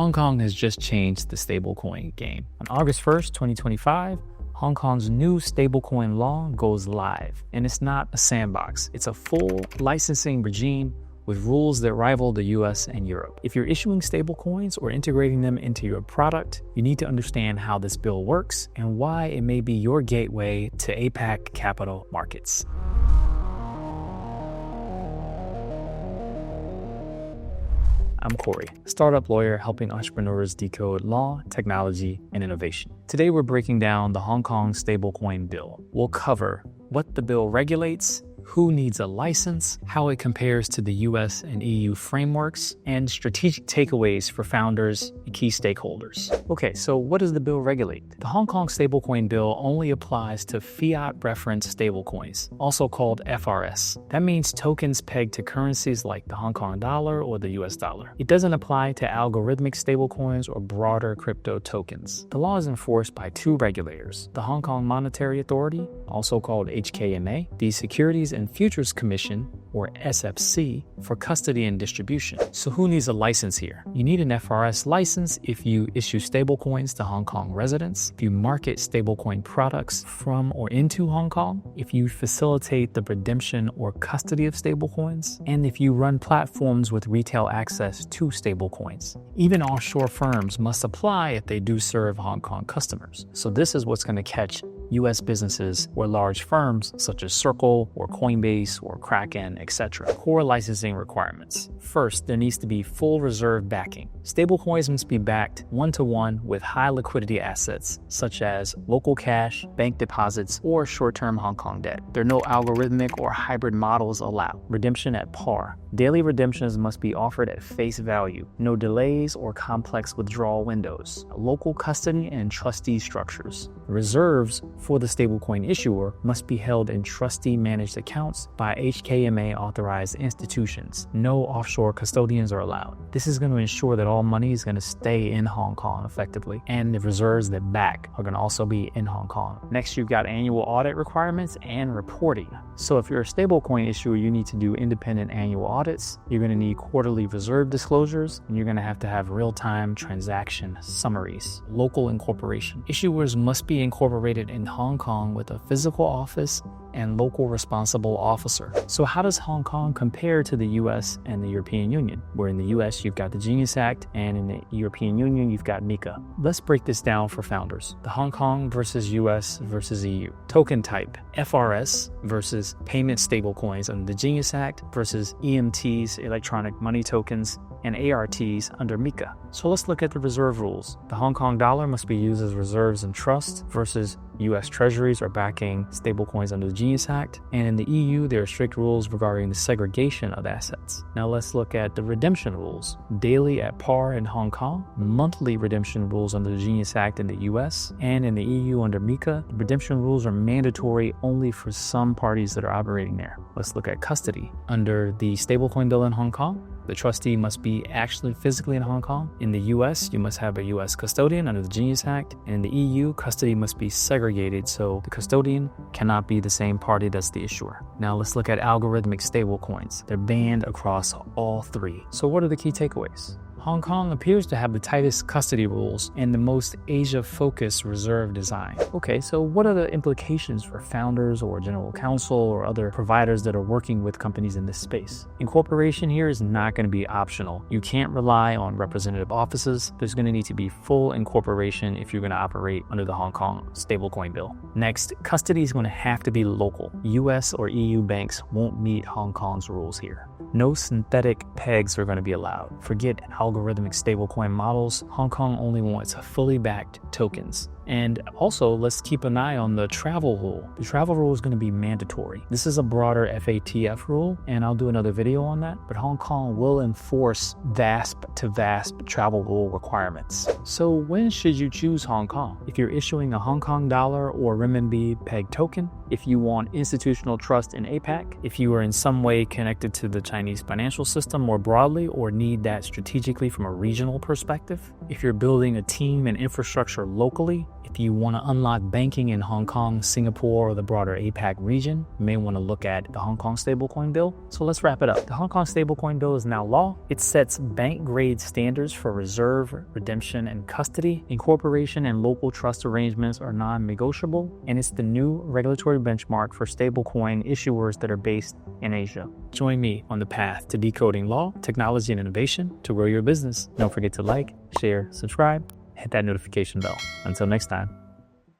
Hong Kong has just changed the stablecoin game. On August 1st, 2025, Hong Kong's new stablecoin law goes live, and it's not a sandbox. It's a full licensing regime with rules that rival the US and Europe. If you're issuing stablecoins or integrating them into your product, you need to understand how this bill works and why it may be your gateway to APAC capital markets. I'm Corey, startup lawyer helping entrepreneurs decode law, technology, and innovation. Today we're breaking down the Hong Kong stablecoin bill. We'll cover what the bill regulates, who needs a license, how it compares to the US and EU frameworks, and strategic takeaways for founders and key stakeholders. Okay, so what does the bill regulate? The Hong Kong stablecoin bill only applies to fiat-referenced stablecoins, also called FRS. That means tokens pegged to currencies like the Hong Kong dollar or the US dollar. It doesn't apply to algorithmic stablecoins or broader crypto tokens. The law is enforced by two regulators, the Hong Kong Monetary Authority, also called HKMA, the Securities and Futures Commission, or SFC, for custody and distribution. So who needs a license here? You need an FRS license if you issue stablecoins to Hong Kong residents, if you market stablecoin products from or into Hong Kong, if you facilitate the redemption or custody of stablecoins, and if you run platforms with retail access to stablecoins. Even offshore firms must apply if they do serve Hong Kong customers. So this is what's going to catch US businesses or large firms such as Circle or Coinbase or Kraken, etc. Core licensing requirements. First, there needs to be full reserve backing. Stablecoins must be backed one-to-one with high liquidity assets such as local cash, bank deposits, or short-term Hong Kong debt. There are no algorithmic or hybrid models allowed. Redemption at par. Daily redemptions must be offered at face value. No delays or complex withdrawal windows. Local custody and trustee structures. Reserves for the stablecoin issuer must be held in trustee-managed accounts by HKMA authorized institutions. No offshore custodians are allowed. This is going to ensure that all money is going to stay in Hong Kong effectively, and the reserves that back are going to also be in Hong Kong. Next, you've got annual audit requirements and reporting. So if you're a stablecoin issuer, you need to do independent annual audits. You're going to need quarterly reserve disclosures, and you're going to have real-time transaction summaries. Local incorporation. Issuers must be incorporated in Hong Kong with a physical office and local responsible officer. So how does Hong Kong compare to the US and the European Union? Where in the US you've got the Genius Act, and in the European Union you've got MiCA. Let's break this down for founders. The Hong Kong versus US versus EU. Token type, FRS versus payment stablecoins under the Genius Act versus EMTs, electronic money tokens, and ARTs under MiCA. So let's look at the reserve rules. The Hong Kong dollar must be used as reserves and trust versus US treasuries are backing stablecoins under the Genius Act. And in the EU, there are strict rules regarding the segregation of assets. Now let's look at the redemption rules. Daily at par in Hong Kong, monthly redemption rules under the Genius Act in the US, and in the EU under MiCA, the redemption rules are mandatory only for some parties that are operating there. Let's look at custody. Under the stablecoin bill in Hong Kong, the trustee must be actually physically in Hong Kong. In the US, you must have a US custodian under the Genius Act. And in the EU, custody must be segregated, so the custodian cannot be the same party that's the issuer. Now let's look at algorithmic stablecoins. They're banned across all three. So what are the key takeaways? Hong Kong appears to have the tightest custody rules and the most Asia-focused reserve design. Okay, so what are the implications for founders or general counsel or other providers that are working with companies in this space? Incorporation here is not going to be optional. You can't rely on representative offices. There's going to need to be full incorporation if you're going to operate under the Hong Kong stablecoin bill. Next, custody is going to have to be local. US or EU banks won't meet Hong Kong's rules here. No synthetic pegs are going to be allowed. Forget algorithmic stablecoin models. Hong Kong only wants fully backed tokens. And also, let's keep an eye on the travel rule. The travel rule is going to be mandatory. This is a broader FATF rule, and I'll do another video on that, but Hong Kong will enforce VASP to VASP travel rule requirements. So when should you choose Hong Kong? If you're issuing a Hong Kong dollar or renminbi peg token, if you want institutional trust in APAC, if you are in some way connected to the Chinese financial system more broadly or need that strategically from a regional perspective, if you're building a team and infrastructure locally, If you want to unlock banking in Hong Kong, Singapore, or the broader APAC region, you may want to look at the Hong Kong Stablecoin Bill. So let's wrap it up. The Hong Kong Stablecoin Bill is now law. It sets bank-grade standards for reserve, redemption, and custody. Incorporation and local trust arrangements are non-negotiable, and it's the new regulatory benchmark for stablecoin issuers that are based in Asia. Join me on the path to decoding law, technology, and innovation to grow your business. Don't forget to like, share, subscribe, hit that notification bell. Until next time.